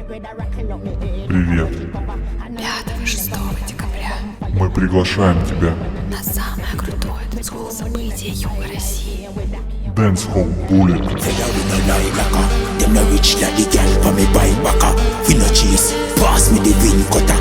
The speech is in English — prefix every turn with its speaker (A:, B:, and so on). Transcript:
A: Привет.
B: 5-6 декабря
A: Мы приглашаем тебя.
B: на самое крутое танцевое событие Юга России.
A: DANCEHALL Bullet.
C: Them no rich like the girl for me buy baka. We no chase, pass me the win cutter.